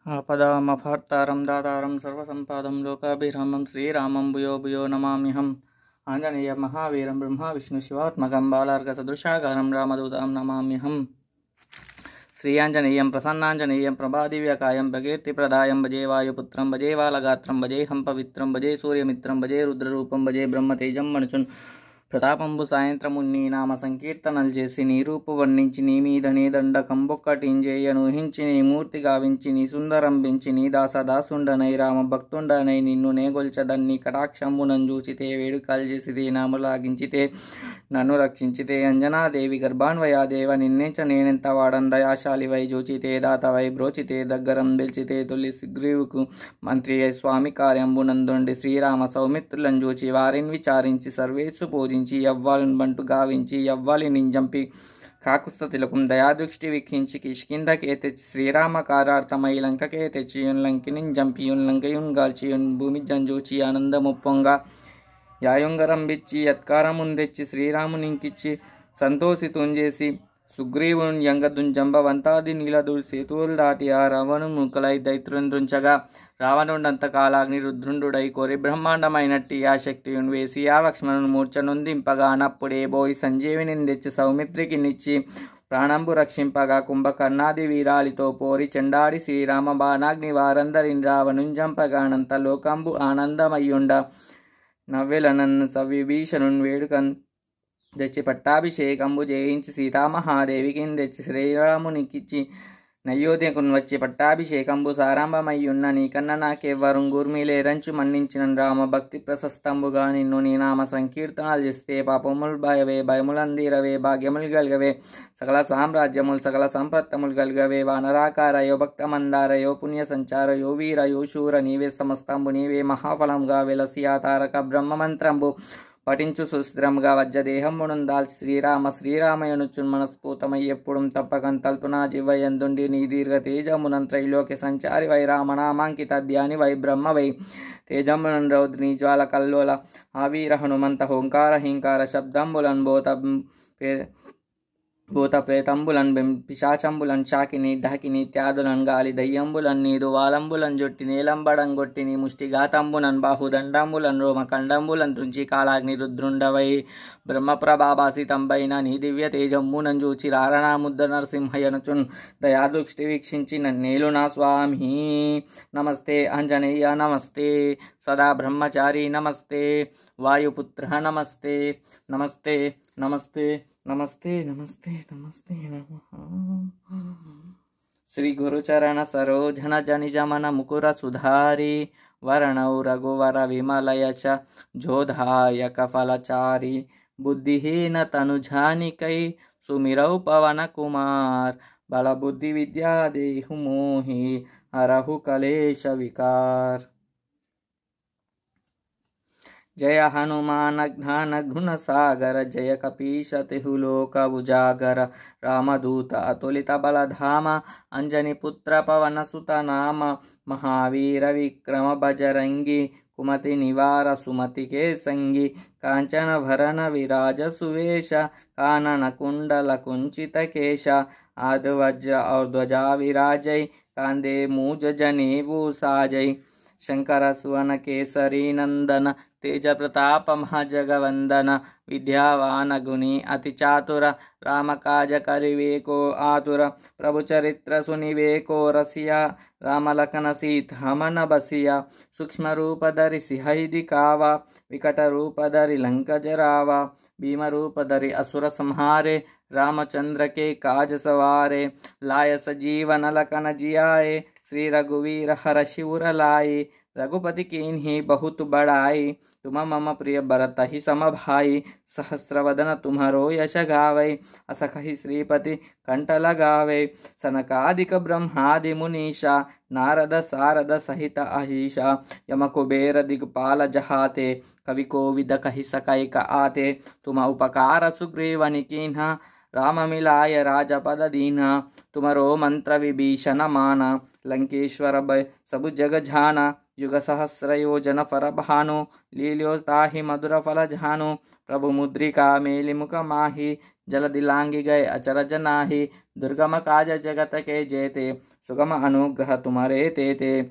आपदामपहर्तारं दातारं सर्वसम्पदं लोकाभिरामं श्रीरामं भूयो भूयो नमाम्यहम् आञ्जनेयं महावीरं ब्रह्मा विष्णुशिवात्मकं बालार्कसदृशाकारं रामदूतं नमाम्यहम् श्रीयाञ्जनेयं प्रसन्नाञ्जनेयं प्रभादिव्यकायं प्रकीर्तिप्रदायं भजे वायुपुत्रं भजे बालगात्रं भजेऽहं पवित्रं भजे सूर्यमित्रं भजे रुद्ररूपं भजे ब्रह्मतेजं मनुचुन् ప్రతాపంబు సాయంత్రమున్ని నామ సంకీర్తనలు చేసి నీ రూపు వర్ణించి నీ మీదనే దండకంబొక్కటింజేయను ఊహించి నీ మూర్తి గావించి నీ సుందరం పెంచి నీ దాసదాసుండనై రామ భక్తుండనై నిన్ను నేగొల్చదన్ని కటాక్షంబునం చూచితే వేడుకలు చేసితే నామలాగించితే నన్ను రక్షించితే అంజనాదేవి గర్భాన్వయాదేవ నిన్నేంచ నేనెంత వాడం దయాశాలివై చూచితే దాతవై బ్రోచితే దగ్గరం పిలిచితే తొలి సుగ్రీవుకు మంత్రి అయి స్వామి కార్యంబునందుండి శ్రీరామ సౌమిత్రులను చూచి వారిని విచారించి సర్వేసు పూజించి యవ్వాలను బంటు గావించి యవ్వాలిని జంపి కాకుస్త తిలకం దయాదృష్టి వీక్షించి కిష్కిందకే తెచ్చి శ్రీరామ కారార్థమై లంకకే తెచ్చి లంకిని జంపి లంకయున్ గాల్చి భూమి జంజూచి ఆనందము పొంగ యాయుంగరంబిచ్చి యత్కారముందెచ్చి శ్రీరామునింకిచ్చి సంతోషితుంజేసి సుగ్రీవుని యంగదుంజంబవంతాది నీలదుడు సేతువులు దాటి ఆ రావణు ముక్కలై దైత్రుంచగా రావణుడంతకాలాగ్ని రుద్రుండుడై కోరి బ్రహ్మాండమైనట్టి ఆ శక్తియుని వేసి ఆ లక్ష్మణుని మూర్ఛనుందింపగా నప్పుడే బోయి సంజీవిని తెచ్చి సౌమిత్రికి నిచ్చి ప్రాణంబు రక్షింపగా కుంభకర్ణాది వీరాలితో పోరి చెండాడి శ్రీరామ బాణాగ్ని వారందరిని రావణుంజంపగానంత లోకంబు ఆనందమయ్యుండ నవ్వెలనన్ను సవిభీషణుని వేడుకన్ తెచ్చి పట్టాభిషేకంబు చేయించి సీతామహాదేవికి తెచ్చి శ్రీరామునికిచ్చి నయోధ్యకును వచ్చి పట్టాభిషేకంబు సారంభమయ్యున్న నీకన్న నాకెవ్వరు గుర్మిలేరంచు మన్నించిన రామ భక్తి ప్రశస్తంబుగా నిన్ను నీ నామ సంకీర్తనాలు చేస్తే పాపములు భయములందీరవే భాగ్యములు గలిగవే సకల సామ్రాజ్యములు సకల సంపత్తములు గలిగవే వానరాకారయో భక్తమందారయో పుణ్య సంచారయో వీరయో శూర నీవే సమస్తంబు నీవే మహాఫలంగా వెలసి ఆ తారక బ్రహ్మమంత్రంబు పఠించు సుస్థిరంగా వజ్రదేహమును దాల్చి శ్రీరామయనుచు మనస్ఫూతమై ఎప్పుడు తప్పకం తల్పునా జీవయందుండి నీ దీర్ఘ తేజమునం త్రైలోక్య సంచారి వై రామనామాంకిత ధ్యాని వై బ్రహ్మ వై తేజమునం రౌద్రి జ్వాల కల్లోల ఆవీర హనుమంత హోంకార హింకార శబ్దంబులన్ భూత ప్రేతంబులన్ పిశాచంబులన్ శాకిని ఢాకిని త్యాదులన్ గాలి దయ్యంబులన్ నీదు వాలంబులన్ జొట్టి నీలంబడం గొట్టిని ముష్టిఘాతంబులన్ బాహుదండంబులన్ రోమకండంబులన్ తుంచి కాళాగ్ని రుద్రుండవై బ్రహ్మప్రభాభాసితంబైన నీ దివ్య తేజంబునం చూచి రారణా ముద్ద నరసింహయనుచున్ దయాదృష్టి వీక్షించి నన్నేలు నా స్వామి నమస్తే ఆంజనేయ నమస్తే సదా బ్రహ్మచారి నమస్తే వాయుపుత్ర నమస్తే నమస్తే నమస్తే నమస్తే నమస్తే నమస్తే శ్రీ గురుచరణ సరోజన జనిజమన ముకుర సుధారి వరణౌ రఘువర విమలయ చ జోధాయక ఫలచారి బుద్ధిహీన తనుజానికై సుమిరౌ పవన కుమార్ బలబుద్ధి విద్యా దేహు మోహి అరహు కలేశ వికార్ జయ హనుమాన జ్ఞాన గుణ సాగర జయ కపీశతిహులోక ఉజాగర రామదూత అతులిత బలధామ అంజని పుత్ర పవన సుత నామ మహావీర విక్రమ బజరంగి కుమతి నివార సుమతి కే సంగి కాంచన భరణ విరాజ సువేశ కానన కుండల కుంచిత కేశ ఆదివజ్ర ఔర్ధ్వజా విరాజై కాందే మూజ జనేవు సాజై శంకర సువన కేసరి నందన తేజ ప్రతాప మహాజగవందన విద్యావాన గుని అతి చాతుర రామకాజ కరివేకో ఆతుర ప్రభు చరిత్ర సునివేకో రసియా రామలఖన సీతామన బసియా సూక్ష్మ రూపధరి సిహైది కావా వికట రూపధరి లంక జరావా భీమ రూపధరి అసుర సంహారే रामचंद्र के काज सवारे लाय सजीवन लखन जियाए श्री रघुवीर हर शिवर लाए रघुपति कीन्ही बहुत बड़ाई तुम मम प्रिय भरत ही सम भाई सहस्रवदन तुम्हारो यश गावै असखहि श्रीपति कंठ लगावे सनकादिक ब्रह्मादि मुनीषा नारद सारद सहित अहिषा यम कुबेर दिग्पाल जहाते कवि कोविद कहि सकैक आते तुम उपकार सुग्रीवनि कीन्हा राम मिलाय राजपद दीना तुमरो मंत्र विभीषण माना लंकेश्वर भय सबु जग जाना युग सहस्र योजन फर भानु लील्यो ताहि मधुर फल जानु प्रभु मुद्रिका मेलि मुख माहि जल दिलांगी गए अचरज नाही। दुर्गम काज जगत के जेते, सुगम अनुग्रह तुम्हारे तेते।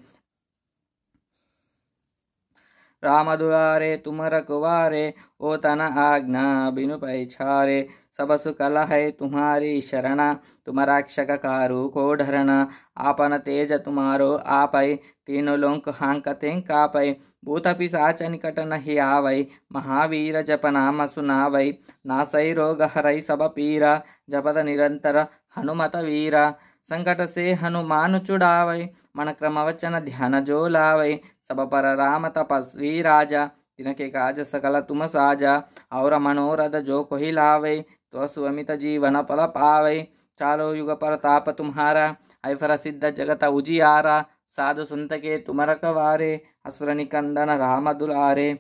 राम दुआरे तुम रखवारे, ओ तन आज्ञा बिनु पैछारे। सब सुकल है तुम्हारी शरणा, तुम रक्षक कारू को ढरना। आपन तेज तुम्हारो आपै, तीनों लोक हांकते कापै। भूत पिशाच निकट नहीं आवै, महावीर जप नाम सुनावै। नासै रोग हरै सब पीरा, जपत निरंतर हनुमत वीरा। संकट से हनुमान छुड़ावै, मन क्रम वचन ध्यान जो लावै। सब पर राम तपस्वी राजा, तिनके काज सकल तुम साजा। और मनोरथ जो कोई लावै, तो सुअमित जीवन फल पावै। चालो युग प्रताप तुम्हारा, ऐफर सिद्ध जगत उजियारा। साधु संत के तुम रखवारे, असुर निकंदन राम दुलारे।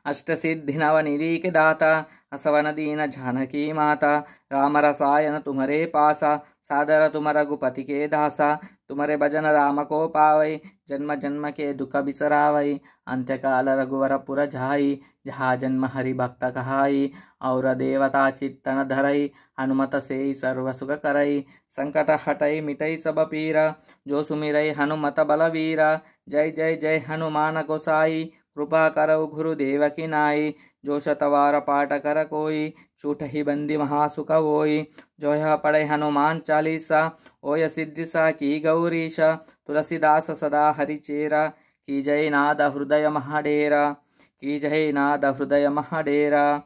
अष्ट सिद्धि नव निधि के दाता, असवन दीन जानकी माता। राम रसायन तुम्हारे पासा, सादर तुम रघुपति के दासा। तुम्हारे भजन राम को पावै, जन्म जन्म के दुख बिसरावै। अंत्यकाल रघुवर पुर जाई, जहाँ जन्म हरि भक्त कहाई। और देवता चित्तन धरई, हनुमत से सर्व सुख करई। संकट हटई मिटई सब पीरा, जो सुमिरई हनुमत बलवीरा। जय जय जय हनुमान गोसाई, कृपा करौ गुरुदेव की नाई। जो शतवार पाठ कर कोई, छूट ही बंदी महासुख होई। जो यह पढ़े हनुमान चालीसा, ओय सिद्धि सा की गौरीशा। तुलसीदास सदा हरिचेरा, की जय नाद हृदय महाडेरा। की जय नाद हृदय महाडेरा।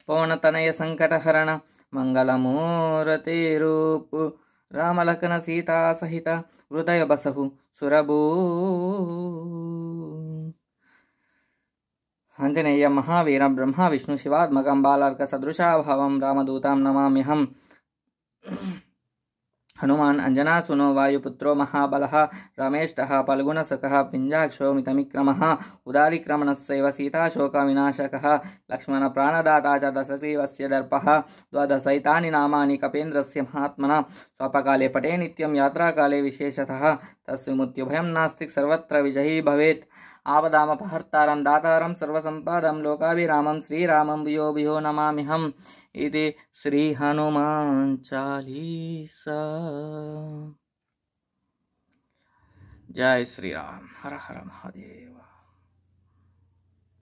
पवन तनय संकट हरण, मंगल मूर्ति रूप। राम लखन सीता सहित, हृदय बसहु सुरभू। आंजनेय महावीरं ब्रह्मा विष्णु शिवात्मकं बालार्क सदृशाभावं रामदूतं नमाम्यहम्। हनुमान अंजना सुनो वायुपुत्रो महाबलः। रमेष्टः फल्गुनसखः पिञ्जाक्षो मितमिक्रमः। उदारीक्रमणस्यैव सीताशोकविनाशकः। लक्ष्मण प्राणदाता च दशग्रीवस्य दर्पः। द्वादशैतानि नामानि कपीन्द्रस्य महात्मना। स्वल्पकाले पठे नित्यं यात्राकाले विशेषतः। तस्विमुत्युभयं नास्ति सर्वत्र विजयी भवेत्। आपदामपहर्तारं दातारं सर्वसम्पदं लोकाभिरामं श्रीरामं भूयो भूयो नमाम्यहम्। इति श्री हनुमान चालीसा। जय श्री राम। हर हर महादेव।